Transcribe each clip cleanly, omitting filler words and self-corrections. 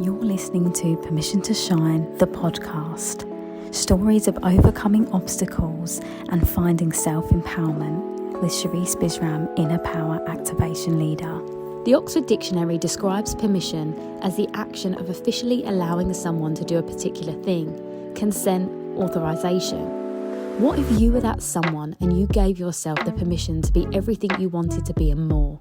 You're listening to Permission to Shine, the podcast. Stories of overcoming obstacles and finding self-empowerment with Sherisse Bisram, Inner Power Activation Leader. The Oxford Dictionary describes permission as the action of officially allowing someone to do a particular thing, consent, authorization. What if you were that someone and you gave yourself the permission to be everything you wanted to be and more?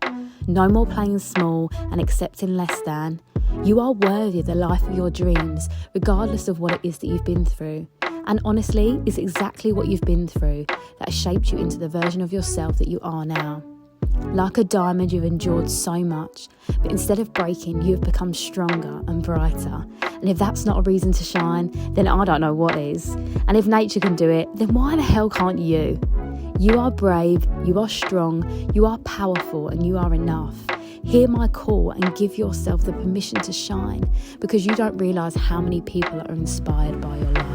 No more playing small and accepting less than. You are worthy of the life of your dreams, regardless of what it is that you've been through. And honestly, it's exactly what you've been through that has shaped you into the version of yourself that you are now. Like a diamond, you've endured so much, but instead of breaking, you have become stronger and brighter. And if that's not a reason to shine, then I don't know what is. And if nature can do it, then why the hell can't you? You are brave, you are strong, you are powerful, and you are enough. Hear my call and give yourself the permission to shine, because you don't realise how many people are inspired by your light.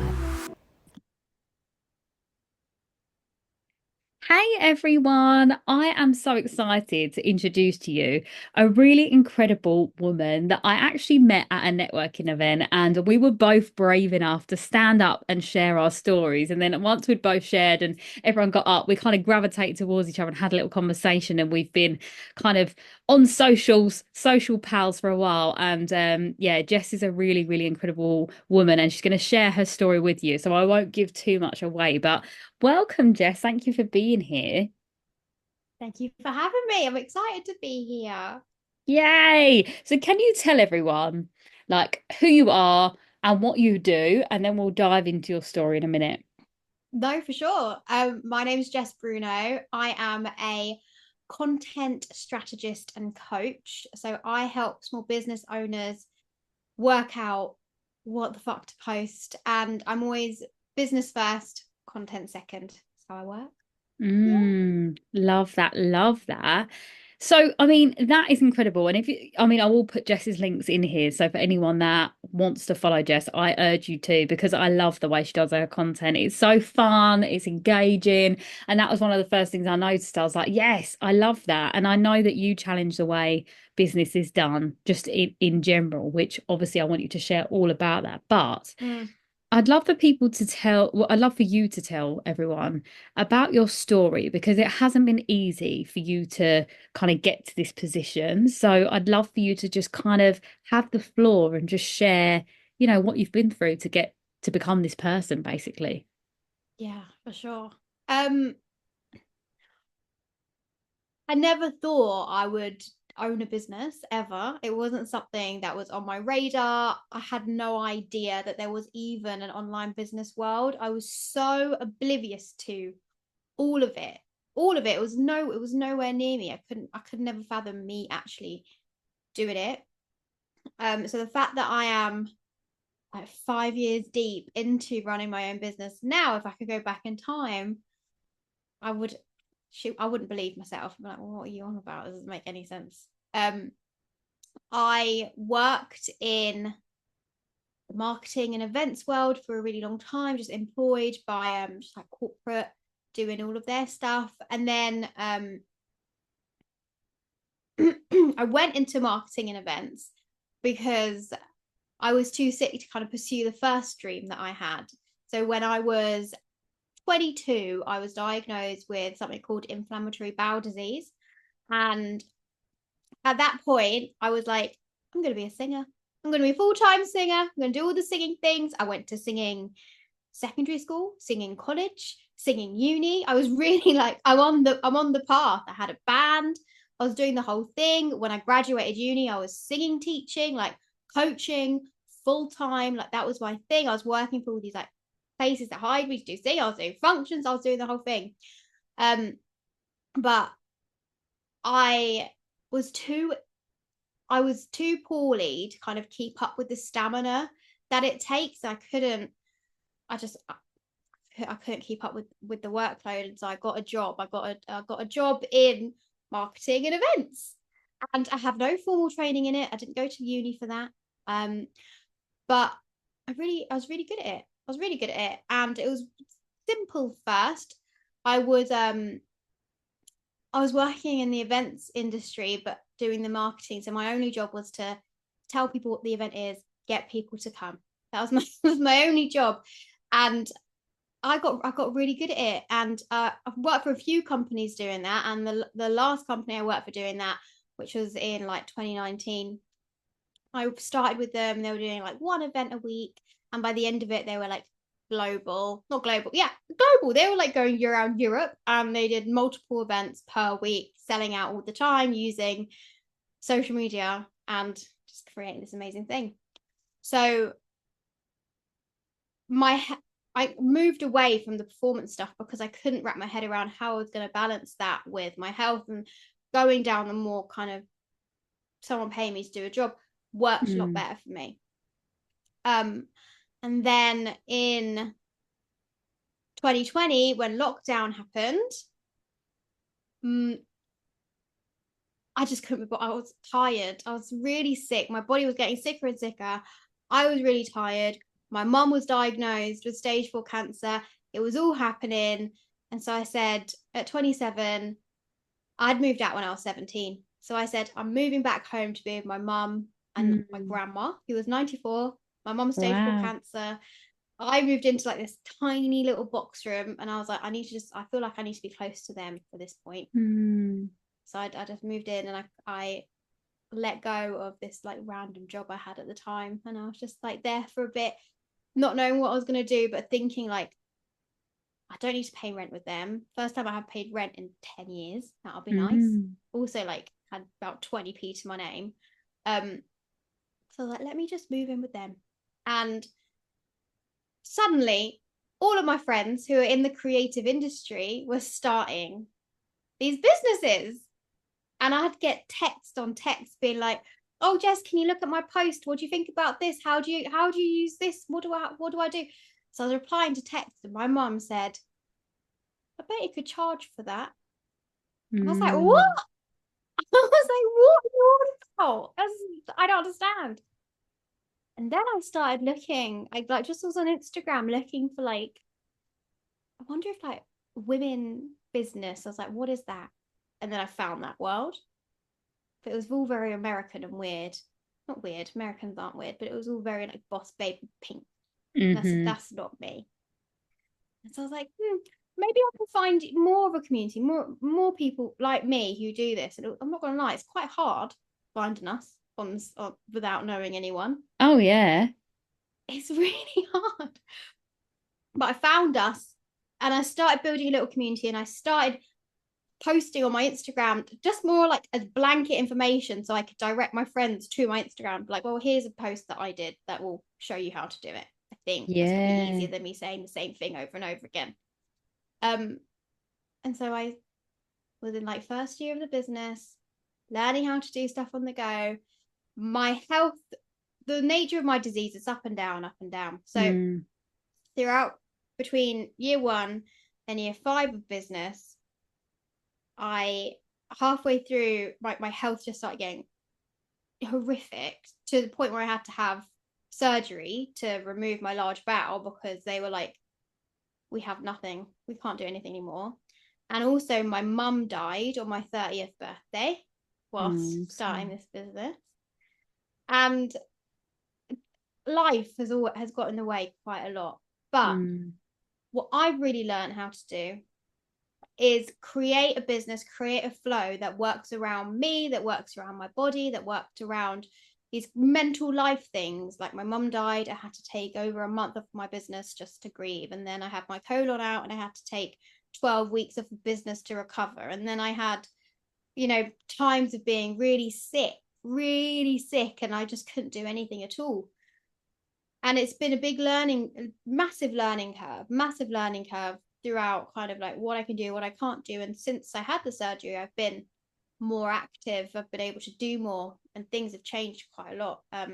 Hey everyone, I am so excited to introduce to you a really incredible woman that I actually met at a networking event, and we were both brave enough to stand up and share our stories. And then once we'd both shared and everyone got up, we kind of gravitated towards each other and had a little conversation, and we've been kind of on social pals for a while. And Jess is a really, really incredible woman, and she's going to share her story with you. So I won't give too much away, but welcome, Jess. Thank you for being here. Thank you for having me. I'm excited to be here. Yay! So can you tell everyone like who you are and what you do, and then we'll dive into your story in a minute. No, for sure. My name is Jess Bruno. I am a content strategist and coach. So I help small business owners work out what the fuck to post. And I'm always business first, content second. That's how I work. Love that. Love that. So, I mean, that is incredible. And I will put Jess's links in here. So for anyone that wants to follow Jess, I urge you to, because I love the way she does her content. It's so fun, it's engaging. And that was one of the first things I noticed. I was like, yes, I love that. And I know that you challenge the way business is done just in general, which obviously I want you to share all about that. But I'd love for people to I'd love for you to tell everyone about your story, because it hasn't been easy for you to kind of get to this position. So I'd love for you to just kind of have the floor and just share, what you've been through to get to become this person, basically. Yeah, for sure. I never thought I would own a business ever. It wasn't something that was on my radar. I had no idea that there was even an online business world. I was so oblivious to all of it. All of it. It was nowhere near me. I could never fathom me actually doing it. So the fact that I am like 5 years deep into running my own business now, if I could go back in time, I wouldn't believe myself. I'm like, well, what are you on about? It doesn't make any sense. I worked in the marketing and events world for a really long time, just employed by just like corporate, doing all of their stuff. And then I went into marketing and events because I was too sick to kind of pursue the first dream that I had. So when I was 22, I was diagnosed with something called inflammatory bowel disease. And at that point, I was like, I'm going to be a singer. I'm going to be a full-time singer. I'm going to do all the singing things. I went to singing secondary school, singing college, singing uni. I was really like, I'm on the path. I had a band. I was doing the whole thing. When I graduated uni, I was singing, teaching, like coaching full-time. Like that was my thing. I was working for all these like places that hired me to do sing. I was doing functions. I was doing the whole thing. But I was too poorly to kind of keep up with the stamina that it takes. I couldn't keep up with the workload, and so I got a job. I got a job in marketing and events, and I have no formal training in it. I didn't go to uni for that, but I was really good at it. I was really good at it, and it was simple first. I was working in the events industry, but doing the marketing. So my only job was to tell people what the event is, get people to come. That was my only job. And I got really good at it. And I've worked for a few companies doing that. And the last company I worked for doing that, which was in like 2019, I started with them. They were doing like one event a week. And by the end of it, they were like global. They were like going around Europe, and they did multiple events per week, selling out all the time using social media and just creating this amazing thing. So I moved away from the performance stuff because I couldn't wrap my head around how I was going to balance that with my health, and going down the more kind of someone paying me to do a job worked a lot better for me. And then in 2020, when lockdown happened, I just couldn't, I was tired. I was really sick. My body was getting sicker and sicker. I was really tired. My mum was diagnosed with stage 4 cancer. It was all happening. And so I said, at 27, I'd moved out when I was 17. So I said, I'm moving back home to be with my mum and my grandma, who was 94. My mum's stage 4 cancer. I moved into like this tiny little box room, and I was like, I feel like I need to be close to them for this point. So I just moved in, and I let go of this like random job I had at the time. And I was just like there for a bit, not knowing what I was going to do, but thinking like, I don't need to pay rent with them. First time I have paid rent in 10 years. That'll be nice. Also like had about 20p to my name. So like, let me just move in with them. And suddenly all of my friends who are in the creative industry were starting these businesses. And I'd get text on text being like, oh, Jess, can you look at my post? What do you think about this? How do you use this? What do I do? So I was replying to text, and my mum said, I bet you could charge for that. I was like, what? I was like, what are you about? I don't understand. And then I started looking, I like just was on Instagram looking for like, I wonder if like women business. I was like, what is that? And then I found that world. But it was all very American and weird. Not weird, Americans aren't weird, but it was all very like boss babe pink. That's not me. And so I was like, maybe I can find more of a community, more people like me who do this. And I'm not gonna lie, it's quite hard finding us without knowing anyone. Oh yeah, it's really hard. But I found us, and I started building a little community, and I started posting on my Instagram just more like as blanket information, so I could direct my friends to my Instagram, like, well, here's a post that I did that will show you how to do it. I think that's probably easier than me saying the same thing over and over again. And so I was in like first year of the business, learning how to do stuff on the go. My health, the nature of my disease is up and down. So throughout between year 1 and year 5 of business, halfway through, my health just started getting horrific, to the point where I had to have surgery to remove my large bowel, because they were like, we have nothing, we can't do anything anymore. And also my mum died on my 30th birthday whilst starting this business, and life has got in the way quite a lot. But what I've really learned how to do is create a business, create a flow that works around me, that works around my body, that worked around these mental life things. Like my mum died, I had to take over a month of my business just to grieve. And then I had my colon out, and I had to take 12 weeks of business to recover. And then I had, times of being really sick, and I just couldn't do anything at all. And it's been a massive learning curve throughout, kind of like what I can do, what I can't do. And since I had the surgery, I've been more active. I've been able to do more, and things have changed quite a lot. I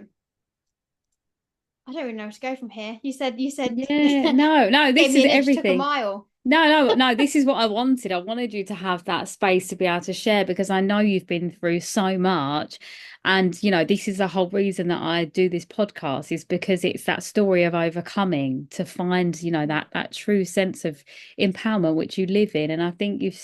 don't really know where to go from here. You said yeah. No, this is everything. Took a mile. No, this is what I wanted. I wanted you to have that space to be able to share, because I know you've been through so much. And, this is the whole reason that I do this podcast, is because it's that story of overcoming to find, that true sense of empowerment which you live in. And I think you've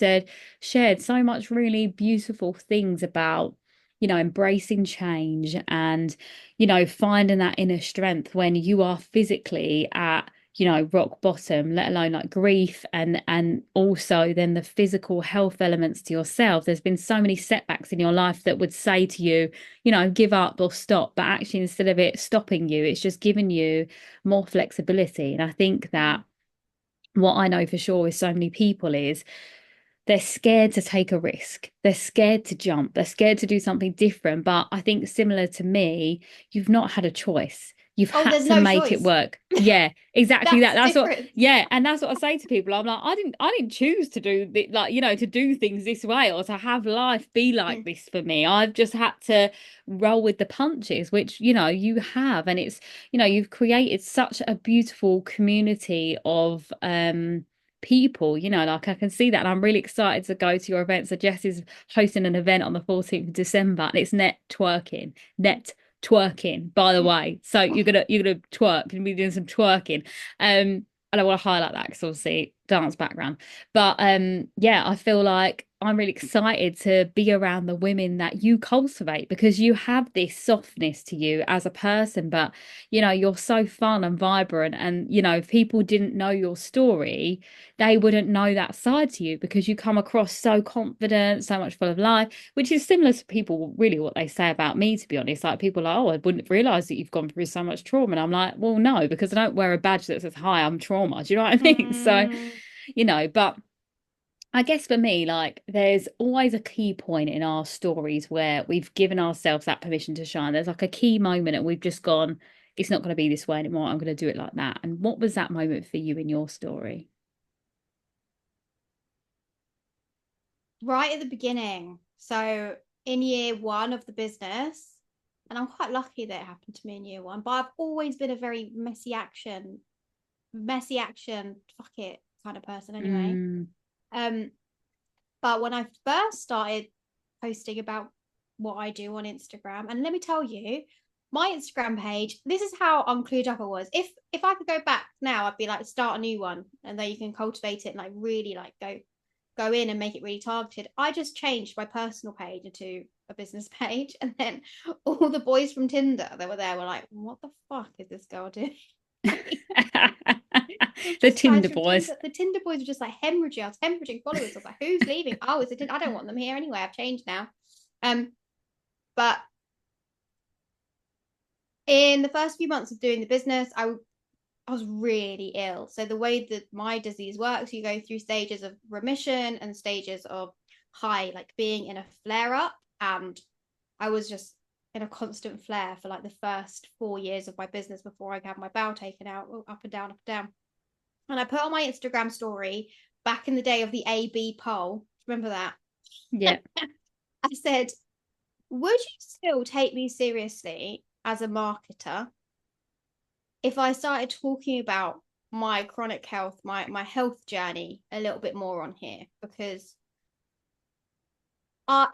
shared so much really beautiful things about you know, embracing change and, you know, finding that inner strength when you are physically at, you know, rock bottom, let alone like grief and also then the physical health elements to yourself. There's been so many setbacks in your life that would say to you, you know, give up or stop, but actually instead of it stopping you, it's just giving you more flexibility. And I think that what I know for sure with so many people is they're scared to take a risk. They're scared to jump. They're scared to do something different. But I think similar to me, you've not had a choice. You've Oh, had there's to no make it choice. work. Yeah, exactly that. That's That's what, different. yeah. And that's what I say to people. I'm like, I didn't choose to do like, you know, to do things this way or to have life be like this for me. I've just had to roll with the punches, which, you know, you have. And it's, you know, you've created such a beautiful community of, people, you know, like I can see that, and I'm really excited to go to your event. So Jess is hosting an event on the 14th of December, and it's networking, by the way. So you're gonna twerk and be doing some twerking. And I want to highlight that because obviously dance background. But yeah, I feel like I'm really excited to be around the women that you cultivate, because you have this softness to you as a person, but you know, you're so fun and vibrant. And you know, if people didn't know your story, they wouldn't know that side to you, because you come across so confident, so much full of life, which is similar to people really what they say about me, to be honest. Like people are like, oh, I wouldn't realize that you've gone through so much trauma. And I'm like, well, no, because I don't wear a badge that says, hi, I'm trauma. Do you know what I mean? So, you know, but I guess for me, like there's always a key point in our stories where we've given ourselves that permission to shine. There's like a key moment and we've just gone, it's not going to be this way anymore. I'm going to do it like that. And what was that moment for you in your story? Right at the beginning. So in year one of the business, and I'm quite lucky that it happened to me in year one, but I've always been a very messy action, fuck it kind of person anyway. Um, but when I first started posting about what I do on Instagram, and let me tell you, my Instagram page, this is how unclued up I was. If I could go back now, I'd be like, start a new one, and then you can cultivate it and like really like go in and make it really targeted. I just changed my personal page into a business page, and then all the boys from Tinder that were there were like, what the fuck is this girl doing? The Tinder boys. The Tinder boys were just like hemorrhaging. I was hemorrhaging followers. I was like, who's leaving? Oh, is it? I don't want them here anyway. I've changed now. But in the first few months of doing the business, I was really ill. So the way that my disease works, you go through stages of remission and stages of high, like being in a flare up. And I was just in a constant flare for like the first 4 years of my business before I had my bowel taken out, up and down, up and down. And I put on my Instagram story back in the day of the AB poll. Remember that? Yeah. I said, would you still take me seriously as a marketer if I started talking about my chronic health, my health journey a little bit more on here? Because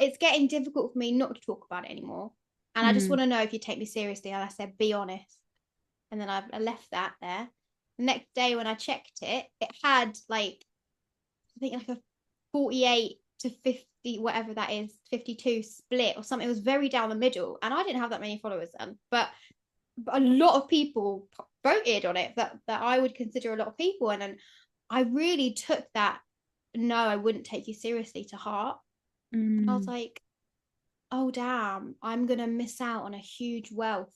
it's getting difficult for me not to talk about it anymore. And I just want to know if you take me seriously. And I said, be honest. And then I left that there. The next day when I checked it, it had like, I think like a 48 to 50, whatever that is, 52 split or something. It was very down the middle. And I didn't have that many followers then. But a lot of people voted on it that I would consider a lot of people. And then I really took that, no, I wouldn't take you seriously to heart. And I was like, oh, damn, I'm going to miss out on a huge wealth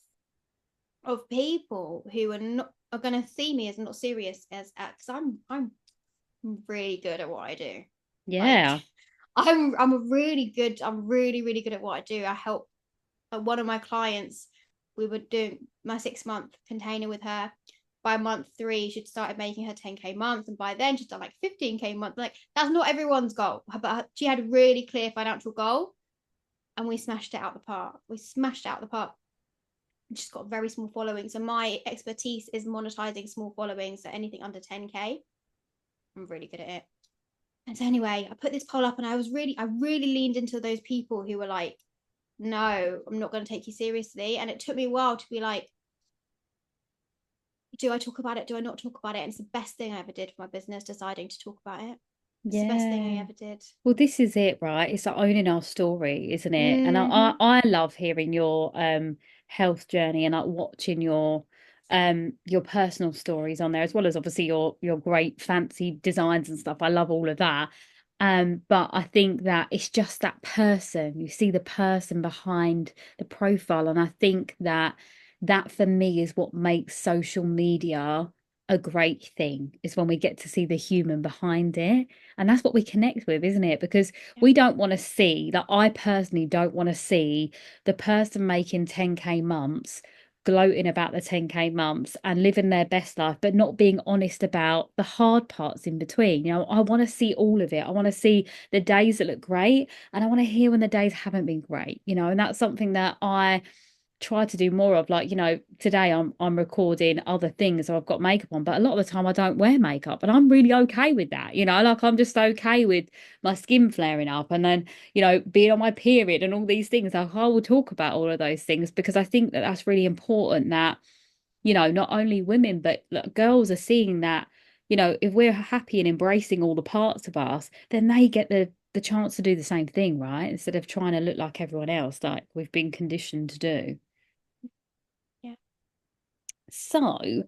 of people who are going to see me as not serious as, because I'm really good at what I do. Yeah. Like, I'm really good at what I do. I help one of my clients. We were doing my 6-month container with her. By month 3, she'd started making her 10K month, and by then she'd done like 15K month. Like, that's not everyone's goal, but she had a really clear financial goal, and we smashed it out the park. She's got a very small following, so my expertise is monetizing small followings, so anything under 10K. I'm really good at it. And so anyway, I put this poll up, and I really leaned into those people who were like, no, I'm not going to take you seriously. And it took me a while to be like, do I talk about it? Do I not talk about it? And it's the best thing I ever did for my business, deciding to talk about it. It's the best thing I Yeah. ever did. Well, this is it, right? It's like owning our story, isn't it? And Hmm. I love hearing your health journey and like watching your personal stories on there, as well as obviously your great fancy designs and stuff. I love all of that. But I think that it's just that person. You see the person behind the profile, and I think that that for me is what makes social media a great thing, is when we get to see the human behind it. And that's what we connect with, isn't it? Because Yeah. we don't want to see, like, I personally don't want to see the person making 10K months gloating about the 10K months and living their best life, but not being honest about the hard parts in between. You know, I want to see all of it. I want to see the days that look great, and I want to hear when the days haven't been great, you know, and that's something that I try to do more of. Like, you know, today I'm recording other things, so I've got makeup on, but a lot of the time I don't wear makeup, and I'm really okay with that, you know, like I'm just okay with my skin flaring up, and then, you know, being on my period and all these things. Like, I will talk about all of those things because I think that that's really important, that, you know, not only women but like, girls are seeing that, you know, if we're happy and embracing all the parts of us, then they get the chance to do the same thing, right? Instead of trying to look like everyone else, like we've been conditioned to do. Yeah. So,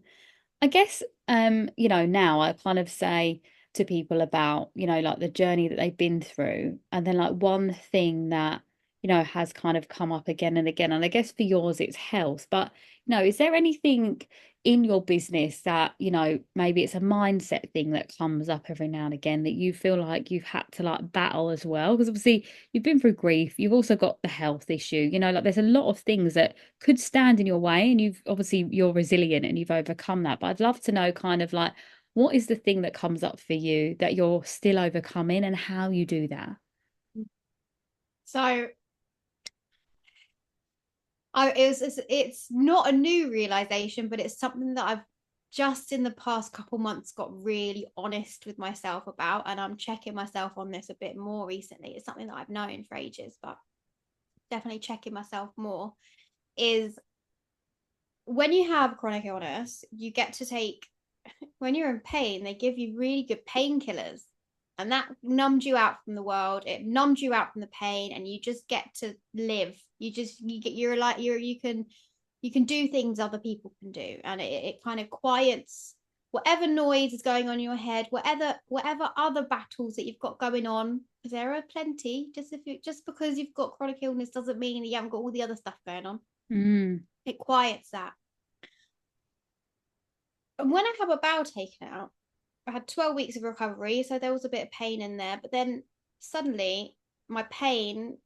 I guess, you know, now I kind of say to people about, you know, like the journey that they've been through, and then like one thing that, you know, has kind of come up again and again. And I guess for yours it's health, but, you know, is there anything in your business that, you know, maybe it's a mindset thing that comes up every now and again that you feel like you've had to like battle as well? Because obviously you've been through grief, you've also got the health issue, you know, like there's a lot of things that could stand in your way, and you've obviously, you're resilient and you've overcome that. But I'd love to know kind of like, what is the thing that comes up for you that you're still overcoming, and how you do that? So it's not a new realization, but it's something that I've just in the past couple months got really honest with myself about, and I'm checking myself on this a bit more recently. It's something that I've known for ages, but definitely checking myself more. Is when you have chronic illness, you get to take, when you're in pain, they give you really good painkillers, and that numbs you out from the world. It numbs you out from the pain, and you just get to live. You can do things other people can do, and it kind of quiets whatever noise is going on in your head, whatever other battles that you've got going on, because there are plenty. Just because you've got chronic illness doesn't mean that you haven't got all the other stuff going on. Mm. It quiets that. And when I had my bowel taken out, I had 12 weeks of recovery, so there was a bit of pain in there. But then suddenly, my pain,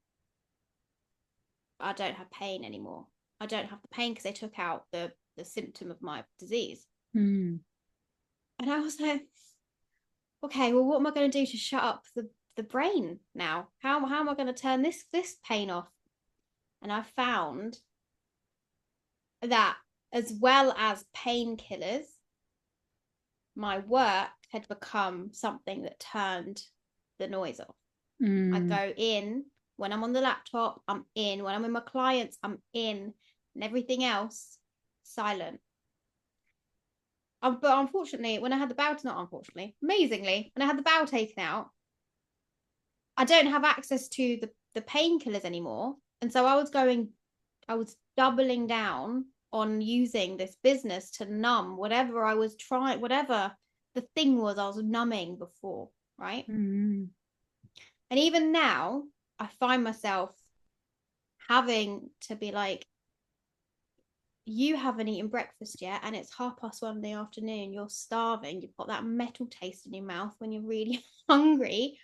I don't have pain anymore. I don't have the pain because they took out the symptom of my disease. Mm. And I was like, okay, well, what am I going to do to shut up the brain now? How am I going to turn this pain off? And I found that as well as painkillers, my work had become something that turned the noise off. I Mm. go in when I'm on the laptop, I'm in. When I'm with my clients, I'm in. And everything else, silent. But unfortunately, when I had the bowel, not unfortunately, amazingly, when I had the bowel taken out, I don't have access to the painkillers anymore. And so I was doubling down on using this business to numb whatever I was trying, whatever the thing was I was numbing before, right? Mm. And even now, I find myself having to be like, you haven't eaten breakfast yet, and it's 1:30 in the afternoon. You're starving. You've got that metal taste in your mouth when you're really hungry.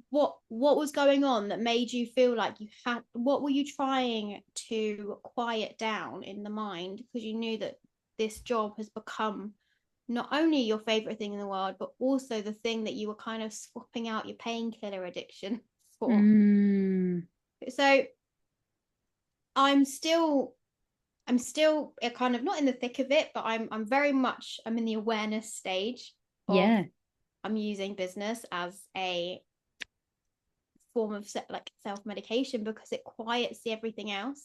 What was going on that made you feel like you had? What were you trying to quiet down in the mind because you knew that this job has become not only your favorite thing in the world, but also the thing that you were kind of swapping out your painkiller addiction for. Mm. So I'm still kind of not in the thick of it, but I'm very much I'm in the awareness stage of Yeah. I'm using business as a form of like self-medication because it quiets everything else.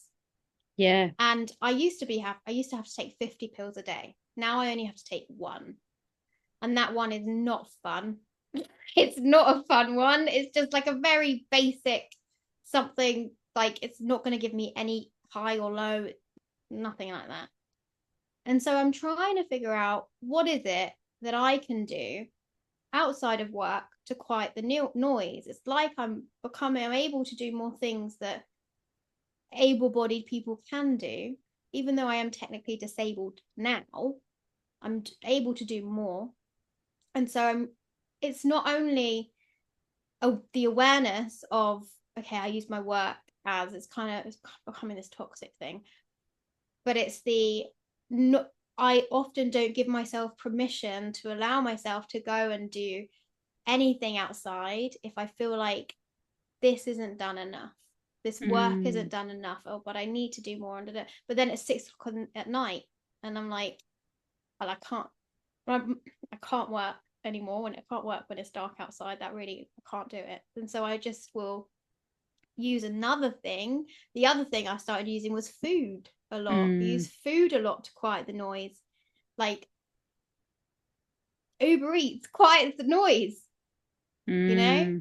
Yeah. And I used to have to take 50 pills a day. Now I only have to take one. And that one is not fun. It's not a fun one. It's just like a very basic something, like it's not going to give me any high or low, nothing like that. And so I'm trying to figure out what is it that I can do outside of work to quiet the noise. It's like I'm able to do more things that able-bodied people can do, even though I am technically disabled now. I'm able to do more. And so it's not only the awareness of, okay, I use my work as it's becoming this toxic thing, but it's I often don't give myself permission to allow myself to go and do anything outside if I feel like this isn't done enough, this work isn't done enough, oh, but I need to do more under it. But then it's 6 o'clock at night and I'm like, well, I can't work anymore. When it can't work when it's dark outside, that really, I can't do it. And so I just will use another thing. The other thing I started using was food a lot. I use food a lot to quiet the noise. Like Uber Eats quiets the noise. You know?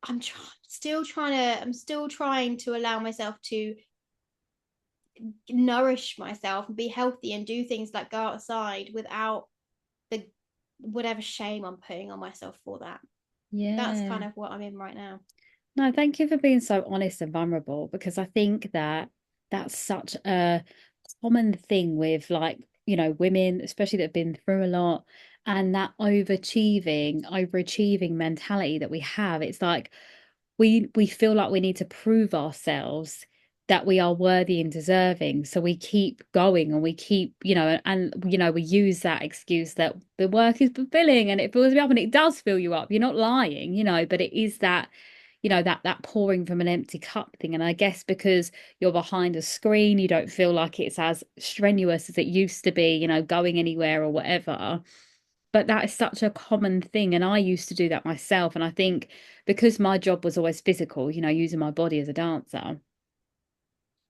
I'm still trying to allow myself to nourish myself and be healthy and do things like go outside without the whatever shame I'm putting on myself for that. Yeah. That's kind of what I'm in right now. No, thank you for being so honest and vulnerable, because I think that that's such a common thing with, like, you know, women, especially that have been through a lot, and that overachieving mentality that we have. It's like we feel like we need to prove ourselves that we are worthy and deserving, so we keep going and we keep, you know, and you know, we use that excuse that the work is fulfilling and it fills me up, and it does fill you up, you're not lying, you know, but it is that, you know, that pouring from an empty cup thing. And I guess because you're behind a screen, you don't feel like it's as strenuous as it used to be, you know, going anywhere or whatever. But that is such a common thing, and I used to do that myself. And I think because my job was always physical, you know, using my body as a dancer,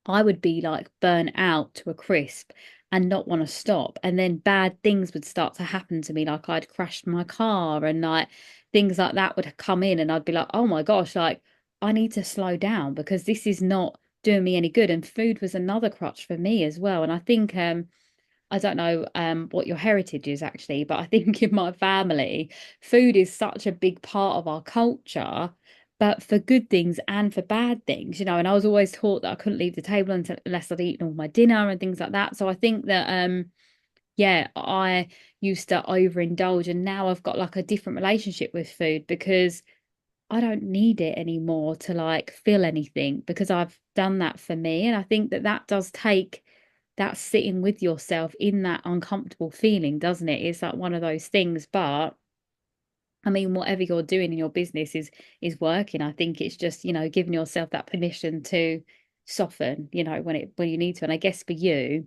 I would be like burnt out to a crisp and not want to stop. And then bad things would start to happen to me, like I'd crashed my car and like things like that would come in, and I'd be like, oh my gosh, like I need to slow down because this is not doing me any good. And food was another crutch for me as well. And I think I don't know what your heritage is actually, but I think in my family, food is such a big part of our culture, but for good things and for bad things, you know. And I was always taught that I couldn't leave the table unless I'd eaten all my dinner and things like that. So I think that yeah, I used to overindulge, and now I've got like a different relationship with food because I don't need it anymore to like feel anything, because I've done that for me. And I think that that does take that sitting with yourself in that uncomfortable feeling, doesn't it? It's like one of those things. But I mean, whatever you're doing in your business is working. I think it's just, you know, giving yourself that permission to soften, you know, when you need to. And I guess for you,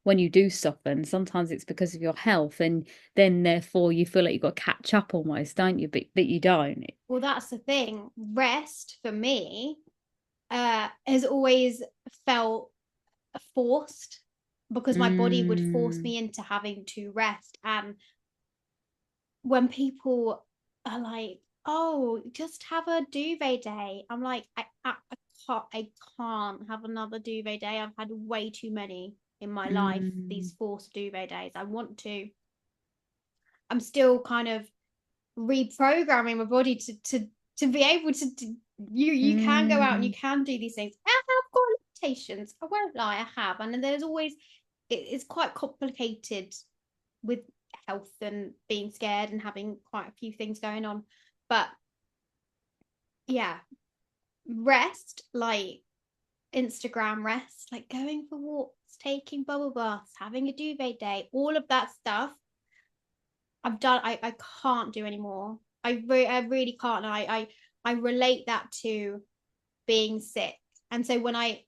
when you do soften, sometimes it's because of your health, and then therefore you feel like you've got to catch up almost, don't you? But you don't. Well, that's the thing. Rest for me has always felt forced, because my body would force me into having to rest. And when people are like, oh, just have a duvet day, I'm like, I can't have another duvet day. I've had way too many in my life, these forced duvet days. I'm still kind of reprogramming my body to be able to you can go out and you can do these things. I have got limitations, I won't lie, I have. And there's always, it's quite complicated with health and being scared and having quite a few things going on. But yeah, rest, like Instagram rest, like going for walks, taking bubble baths, having a duvet day, all of that stuff I've done. I can't do anymore. I really can't. And I relate that to being sick. And so when I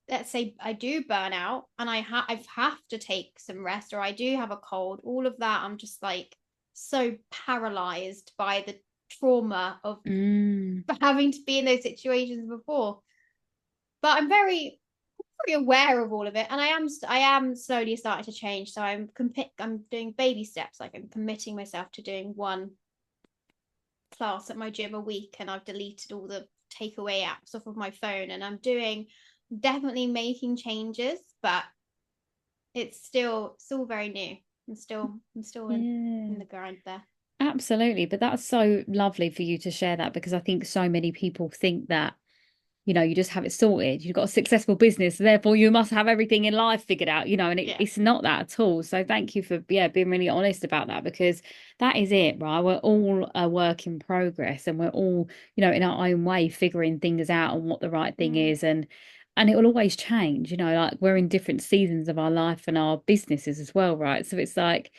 let's say I do burn out and I have to take some rest, or I do have a cold, all of that, I'm just like so paralyzed by the trauma of having to be in those situations before. But I'm very aware of all of it, and I am slowly starting to change. So I'm doing baby steps. Like I'm committing myself to doing one class at my gym a week, and I've deleted all the takeaway apps off of my phone, and I'm definitely making changes, but it's still very new. I'm still in the grind there. Absolutely. But that's so lovely for you to share that, because I think so many people think that, you know, you just have it sorted. You've got a successful business, therefore you must have everything in life figured out, you know, and it's not that at all. So thank you for being really honest about that, because that is it, right? We're all a work in progress, and we're all, you know, in our own way figuring things out and what the right thing is, and it will always change, you know, like we're in different seasons of our life and our businesses as well, right? So it's like,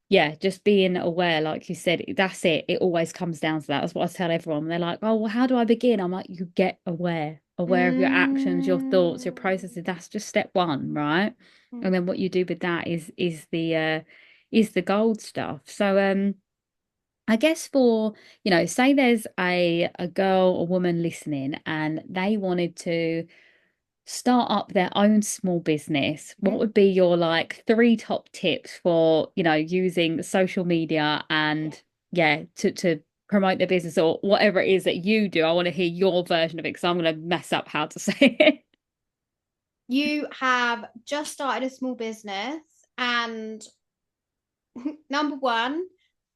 yeah, just being aware, like you said, that's it. It always comes down to that. That's what I tell everyone. They're like, oh, well, how do I begin? I'm like, you get aware of your actions, your thoughts, your processes. That's just step one, right? And then what you do with that is the gold stuff. So I guess for, you know, say there's a girl or woman listening and they wanted to start up their own small business, what would be your like 3 top tips for, you know, using social media and to promote their business, or whatever it is that you do? I want to hear your version of it, because I'm going to mess up how to say it. You have just started a small business, and number one,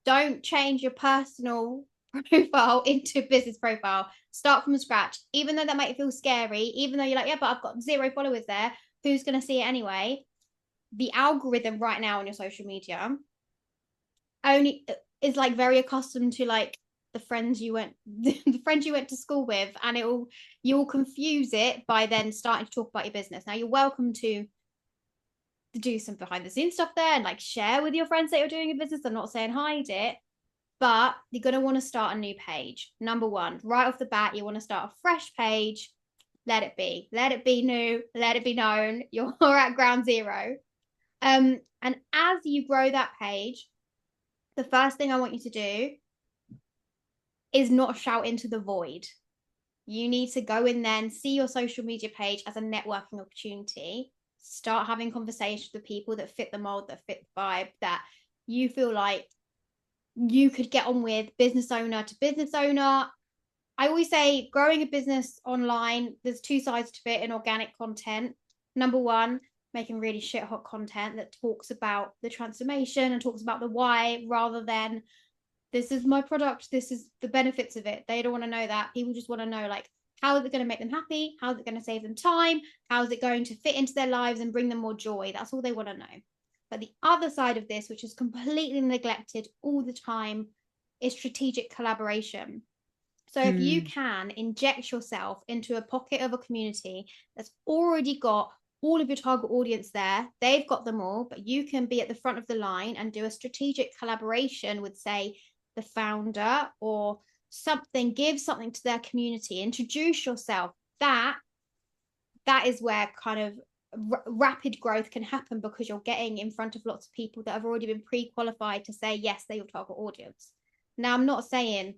don't change your personal profile into business profile. Start from scratch. Even though that might feel scary, even though you're like, yeah, but I've got 0 followers there, who's going to see it anyway? The algorithm right now on your social media only is like very accustomed to like the friends you went to school with, and you'll confuse it by then starting to talk about your business. Now you're welcome to do some behind the scenes stuff there and like share with your friends that you're doing a business. I'm not saying hide it, but you're going to want to start a new page. Number one, right off the bat, you want to start a fresh page. Let it be new, let it be known. You're at ground zero. And as you grow that page, the first thing I want you to do is not shout into the void. You need to go in there and see your social media page as a networking opportunity. Start having conversations with people that fit the mold, that fit the vibe, that you feel like you could get on with, business owner to business owner. I always say growing a business online, there's 2 sides to it in organic content. Number one, making really shit hot content that talks about the transformation and talks about the why, rather than this is my product, this is the benefits of it. They don't want to know that. People just want to know, like, how is it going to make them happy? How is it going to save them time? How is it going to fit into their lives and bring them more joy? That's all they want to know. But the other side of this, which is completely neglected all the time, is strategic collaboration. So if you can inject yourself into a pocket of a community that's already got all of your target audience there, they've got them all, but you can be at the front of the line and do a strategic collaboration with, say, the founder or something, give something to their community, introduce yourself. That is where kind of rapid growth can happen, because you're getting in front of lots of people that have already been pre-qualified to say yes, they're your target audience. Now, I'm not saying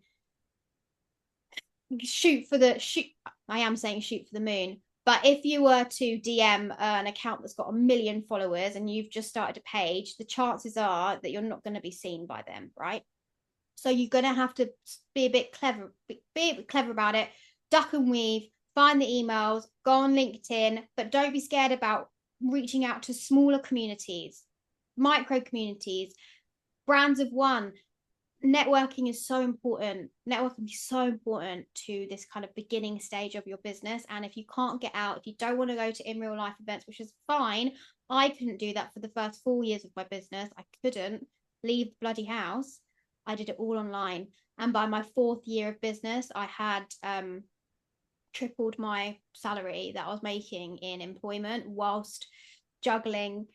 I am saying shoot for the moon, but if you were to DM an account that's got 1 million followers and you've just started a page, the chances are that you're not going to be seen by them, right? So you're going to have to be a bit clever about it, duck and weave, find the emails, go on LinkedIn, but don't be scared about reaching out to smaller communities, micro communities, brands of one. Networking is so important. Networking is so important to this kind of beginning stage of your business. And if you can't get out, if you don't want to go to in real life events, which is fine, I couldn't do that for the first 4 years of my business. I couldn't leave the bloody house. I did it all online. And by my 4th year of business, I had tripled my salary that I was making in employment whilst juggling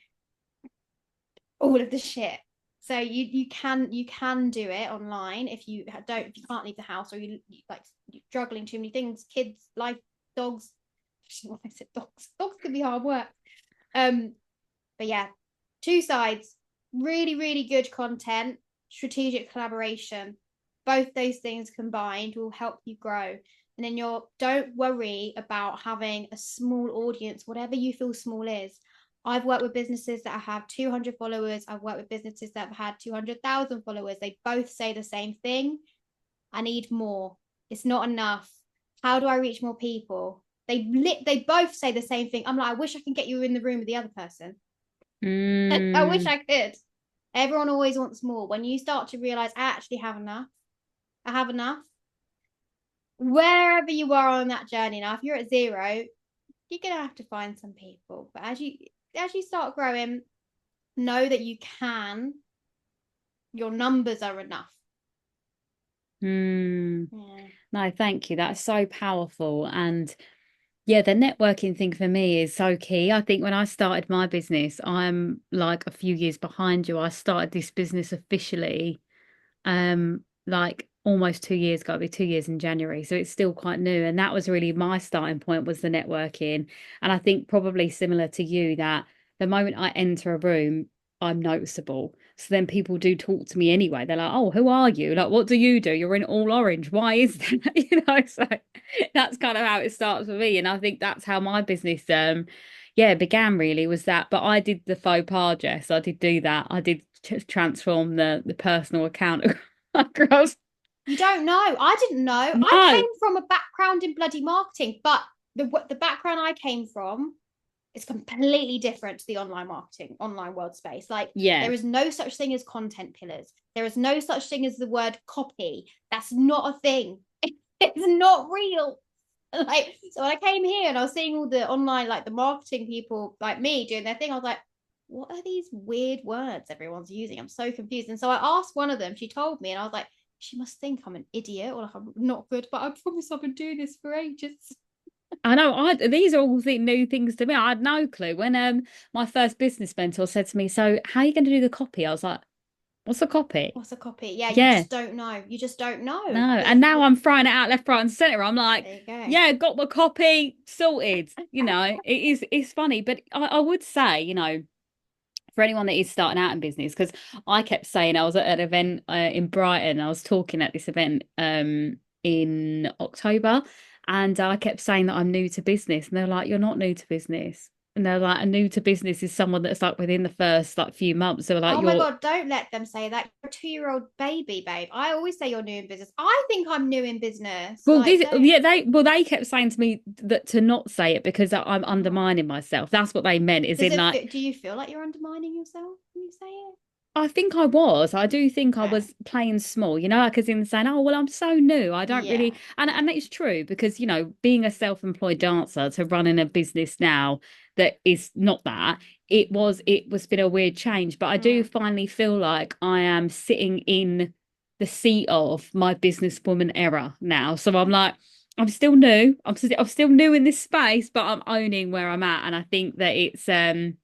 all of the shit. So you can do it online if you can't leave the house, or you're juggling too many things, kids, life, dogs. I said dogs can be hard work. But yeah, 2 sides, really, really good content, strategic collaboration. Both those things combined will help you grow. And then don't worry about having a small audience, whatever you feel small is. I've worked with businesses that have 200 followers. I've worked with businesses that have had 200,000 followers. They both say the same thing. I need more. It's not enough. How do I reach more people? They both say the same thing. I'm like, I wish I could get you in the room with the other person. I wish I could. Everyone always wants more. When you start to realize I actually have enough, I have enough. Wherever you are on that journey now, if you're at 0, you're gonna have to find some people. But as you start growing, know that you can. Your numbers are enough. Yeah. No, thank you. That's so powerful. And yeah, the networking thing for me is so key. I think when I started my business, I'm like a few years behind you. I started this business officially like almost 2 years ago. It'll be 2 years in January, so it's still quite new. And that was really my starting point, was the networking. And I think probably similar to you, that the moment I enter a room, I'm noticeable. So then people do talk to me anyway. They're like, oh, who are you? Like, what do you do? You're in all orange. Why is that? So that's kind of how it starts for me. And I think that's how my business began, really, was that. But I did the faux pas, Jess. I did do that. I did transform the personal account across. You don't know. I didn't know. No. I came from a background in bloody marketing, but the background I came from is completely different to the online marketing, online world space. Like, there is no such thing as content pillars. There is no such thing as the word copy. That's not a thing. It's not real. Like, so when I came here and I was seeing all the online, like the marketing people like me doing their thing, I was like, what are these weird words everyone's using? I'm so confused. And so I asked one of them, she told me, and I was like, she must think I'm an idiot or like I'm not good, but I promise I've been doing this for ages. I know. These are all new things to me. I had no clue. When my first business mentor said to me, "So how are you going to do the copy?" I was like, "What's a copy?" What's a copy? Yeah, you Yeah. just don't know. You just don't know. No. And now I'm throwing it out left, right, and centre. I'm like, There you go. yeah, got my copy sorted. It's funny, but I would say, for anyone that is starting out in business, because I kept saying, I was at an event in Brighton. I was talking at this event in October, and I kept saying that I'm new to business, and they're like, "You're not new to business." And they're like, "A new to business is someone that's like within the first like few months." So like, oh my God, don't let them say that. You're a 2-year-old baby, babe. I always say you're new in business. I think I'm new in business. Well, like, they kept saying to me that to not say it because I'm undermining myself. That's what they meant. Is in like, do you feel like you're undermining yourself when you say it? I think I was. I do think I Okay. was playing small, like as in saying, oh, well, I'm so new. I don't Yeah. really, and it's true because, being a self-employed dancer to running a business now that is not that, it was been a weird change. But I do finally feel like I am sitting in the seat of my businesswoman era now. So I'm like, I'm still new. I'm still new in this space, but I'm owning where I'm at. And I think that it's, a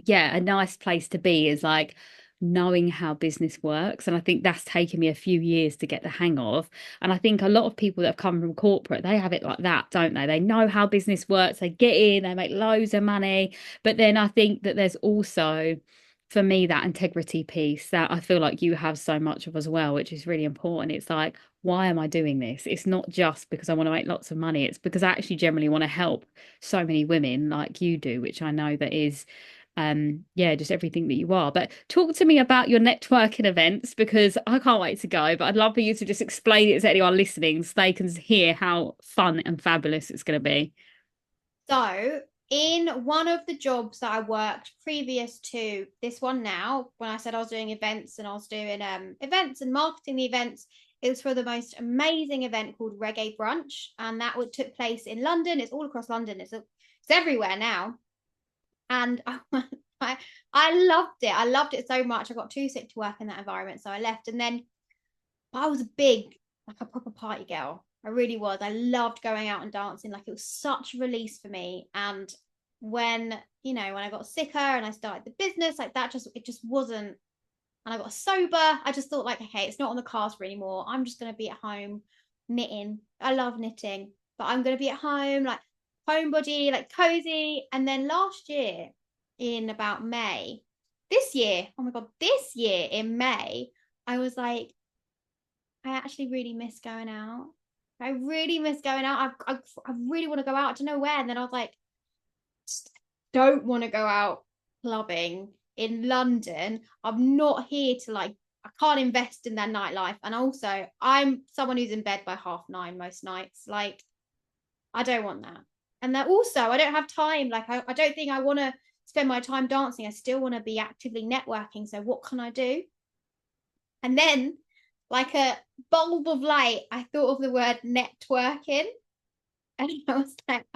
nice place to be, is like knowing how business works. And I think that's taken me a few years to get the hang of. And I think a lot of people that have come from corporate, they have it like that, don't they? They know how business works, they get in, they make loads of money. But then I think that there's also, for me, that integrity piece that I feel like you have so much of as well, which is really important. It's like, why am I doing this? It's not just because I want to make lots of money. It's because I actually generally want to help so many women like you do, which I know that is just everything that you are. But talk to me about your networking events, because I can't wait to go, but I'd love for you to just explain it to anyone listening so they can hear how fun and fabulous it's going to be. So in one of the jobs that I worked previous to this one now, when I said I was doing events and I was doing events and marketing the events, it was for the most amazing event called Reggae Brunch, and that took place in London. It's all across London. It's everywhere now. And I loved it. I loved it so much. I got too sick to work in that environment, so I left. And then I was like a proper party girl. I really was. I loved going out and dancing. Like, it was such a release for me. And when I got sicker and I started the business, like that, it just wasn't. And I got sober. I just thought, like, okay, it's not on the cards for anymore. I'm just going to be at home knitting. I love knitting, but I'm going to be at home, like homebody, like cozy. And then last year in about May, this year in May, I was like, I actually really miss going out. I really miss going out. I really want to go out. I don't know where. And then I was like, don't want to go out clubbing in London. I'm not here to like, I can't invest in their nightlife. And also, I'm someone who's in bed by 9:30 most nights. Like, I don't want that. And that also, I don't have time. Like, I don't think I want to spend my time dancing. I still want to be actively networking. So, what can I do? And then, like a bulb of light, I thought of the word networking. And I was like,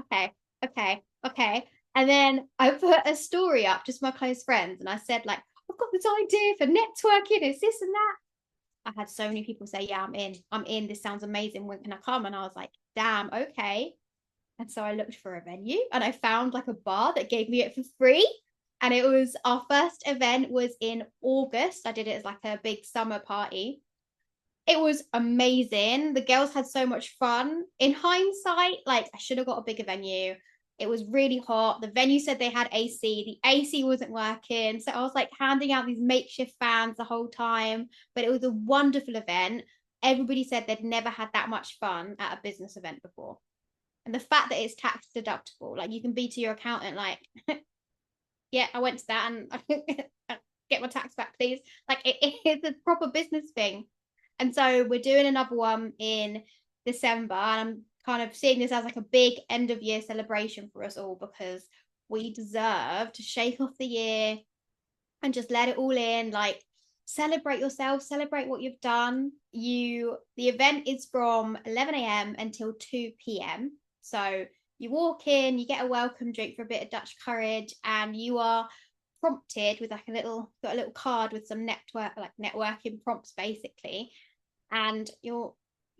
okay. And then I put a story up, just my close friends, and I said, like, I've got this idea for networking, it's this and that. I had so many people say, yeah, I'm in. This sounds amazing. When can I come? And I was like, damn, okay. And so I looked for a venue and I found like a bar that gave me it for free. And it was our first event was in August. I did it as like a big summer party. It was amazing. The girls had so much fun. In hindsight, like I should have got a bigger venue. It was really hot. The venue said they had AC. The AC wasn't working. So I was like handing out these makeshift fans the whole time. But it was a wonderful event. Everybody said they'd never had that much fun at a business event before. And the fact that it's tax deductible, like you can be to your accountant, like, yeah, I went to that and get my tax back, please. Like it's a proper business thing. And so we're doing another one in December. And I'm kind of seeing this as like a big end of year celebration for us all because we deserve to shake off the year and just let it all in. Like celebrate yourself, celebrate what you've done. The event is from 11 a.m. until 2 p.m. So you walk in, you get a welcome drink for a bit of Dutch courage, and you are prompted with like got a little card with some networking prompts basically, and you've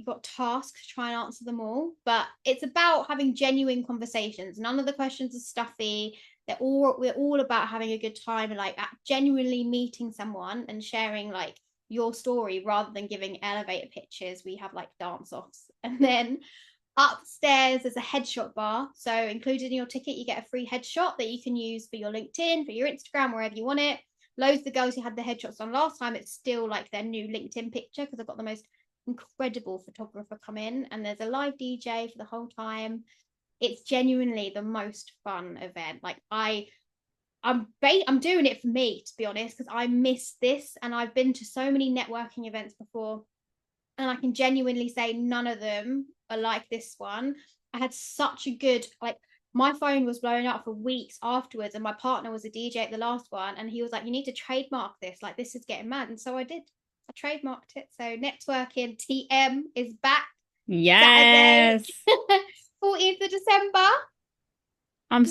got tasks to try and answer them all. But it's about having genuine conversations. None of the questions are stuffy. We're all about having a good time and like genuinely meeting someone and sharing like your story rather than giving elevator pitches. We have like dance offs, and then upstairs there's a headshot bar. So included in your ticket, you get a free headshot that you can use for your LinkedIn, for your Instagram, wherever you want it. Loads of the girls who had the headshots on last time, it's still like their new LinkedIn picture because I've got the most incredible photographer come in, and there's a live DJ for the whole time. It's genuinely the most fun event. Like I'm doing it for me, to be honest, because I miss this, and I've been to so many networking events before, and I can genuinely say none of them are like this one. I had such a good, like, my phone was blowing up for weeks afterwards, and my partner was a DJ at the last one, and he was like, you need to trademark this, like this is getting mad. And so I did. I trademarked it. So networking TM is back. Yes. Saturday 14th of December. I'm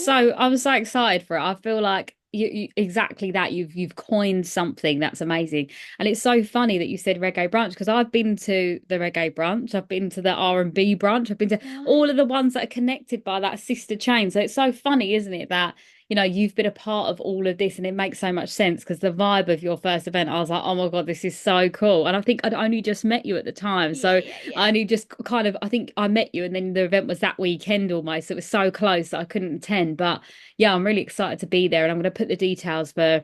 so excited for it. I feel like you exactly that. You've coined something that's amazing. And it's so funny that you said reggae brunch, because I've been to the reggae brunch, I've been to the R&B brunch, I've been to all of the ones that are connected by that sister chain. So it's so funny, isn't it, that you've been a part of all of this, and it makes so much sense because the vibe of your first event, I was like, oh my God, this is so cool. And I think I'd only just met you at the time. So I only just kind of, I think I met you and then the event was that weekend almost. So it was so close that I couldn't attend. But yeah, I'm really excited to be there, and I'm going to put the details for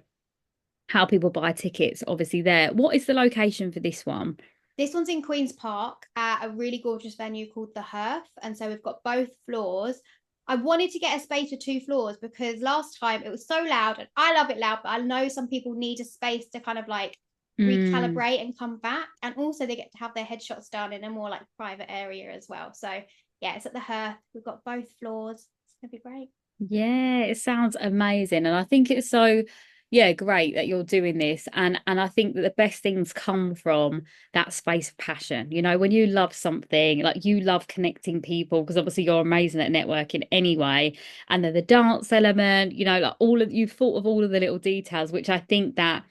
how people buy tickets, obviously there. What is the location for this one? This one's in Queen's Park at a really gorgeous venue called The Hearth. And so we've got both floors. I wanted to get a space for 2 floors because last time it was so loud, and I love it loud, but I know some people need a space to kind of like recalibrate and come back. And also they get to have their headshots done in a more like private area as well. So yeah, it's at The Hearth. We've got both floors. It's gonna be great. Yeah, it sounds amazing. And I think it's so, yeah, great that you're doing this. And I think that the best things come from that space of passion. When you love something, like you love connecting people, because obviously you're amazing at networking anyway. And then the dance element, like you've thought of all of the little details, which I think that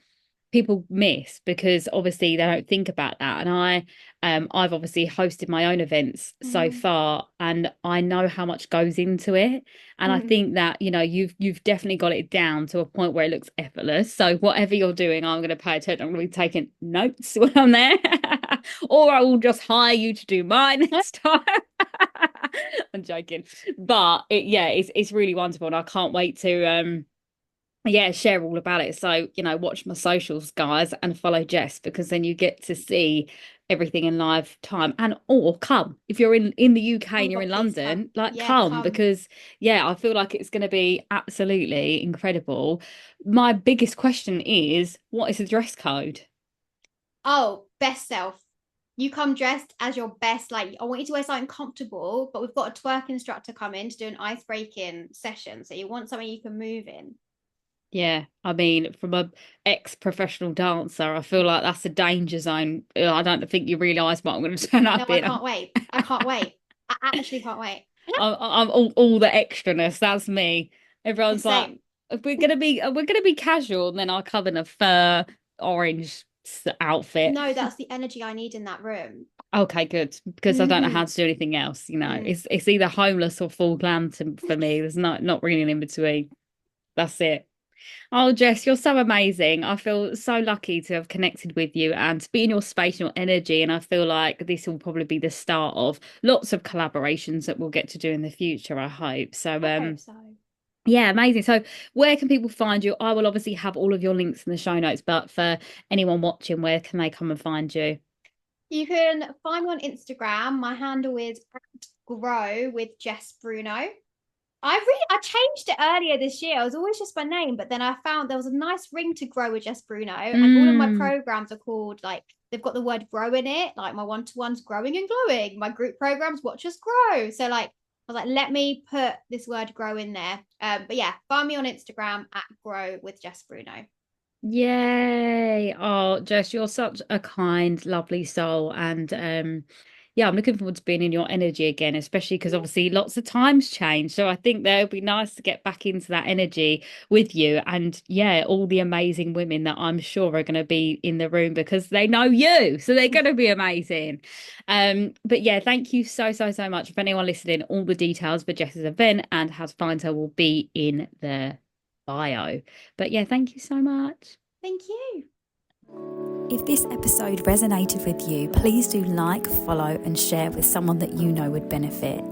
people miss because obviously they don't think about that. And I've obviously hosted my own events so far, and I know how much goes into it. And I think that you've definitely got it down to a point where it looks effortless. So whatever you're doing, I'm going to pay attention. I'm going to be taking notes when I'm there, or I will just hire you to do mine next time. I'm joking, but it's really wonderful, and I can't wait to share all about it. So watch my socials, guys, and follow Jess, because then you get to see everything in live time. And or come if you're in the UK and you're in London, come, because I feel like it's going to be absolutely incredible. My biggest question is, what is the dress code? Oh, best self. You come dressed as your best. Like, I want you to wear something comfortable, but we've got a twerk instructor come in to do an ice breaking session. So you want something you can move in. Yeah, I mean, from a ex-professional dancer, I feel like that's a danger zone. I don't think you realise what I'm going to turn No, up I in. can't wait. I can't wait. I actually can't wait. I'm all the extraness. That's me. Everyone's like, Same. we're gonna be casual, and then I'll come in a fur orange outfit. No, that's the energy I need in that room. Okay, good, because I don't know how Mm-hmm. to do anything else. Mm. It's either homeless or full glam for me. There's not really an in between. That's it. Oh, Jess, you're so amazing. I feel so lucky to have connected with you and to be in your space, your energy. And I feel like this will probably be the start of lots of collaborations that we'll get to do in the future, I hope. So, I hope so. yeah, amazing. So, where can people find you? I will obviously have all of your links in the show notes, but for anyone watching, where can they come and find you? You can find me on Instagram. My handle is @grow with Jess Bruno. I changed it earlier this year. It was always just my name, but then I found there was a nice ring to grow with Jess Bruno, and all of my programs are called, like, they've got the word grow in it. Like, my one-to-one's growing and glowing. My group programs, watch us grow. So, like, I was like, let me put this word grow in there. But yeah, find me on Instagram @grow with Jess Bruno. Yay. Oh, Jess, you're such a kind, lovely soul. And yeah, I'm looking forward to being in your energy again, especially because obviously lots of times change. So I think that it would be nice to get back into that energy with you. And yeah, all the amazing women that I'm sure are going to be in the room because they know you. So they're going to be amazing. But yeah, thank you so much. For anyone listening, all the details for Jess's event and how to find her will be in the bio. But yeah, thank you so much. Thank you. If this episode resonated with you, please do like, follow, and share with someone that you know would benefit.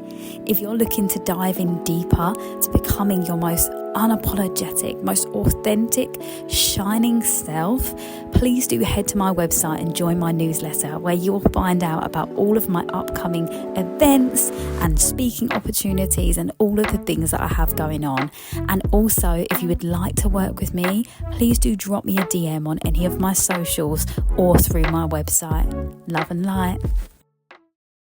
If you're looking to dive in deeper to becoming your most unapologetic, most authentic, shining self, please do head to my website and join my newsletter, where you will find out about all of my upcoming events and speaking opportunities and all of the things that I have going on. And also, if you would like to work with me, please do drop me a DM on any of my socials or through my website. Love and light.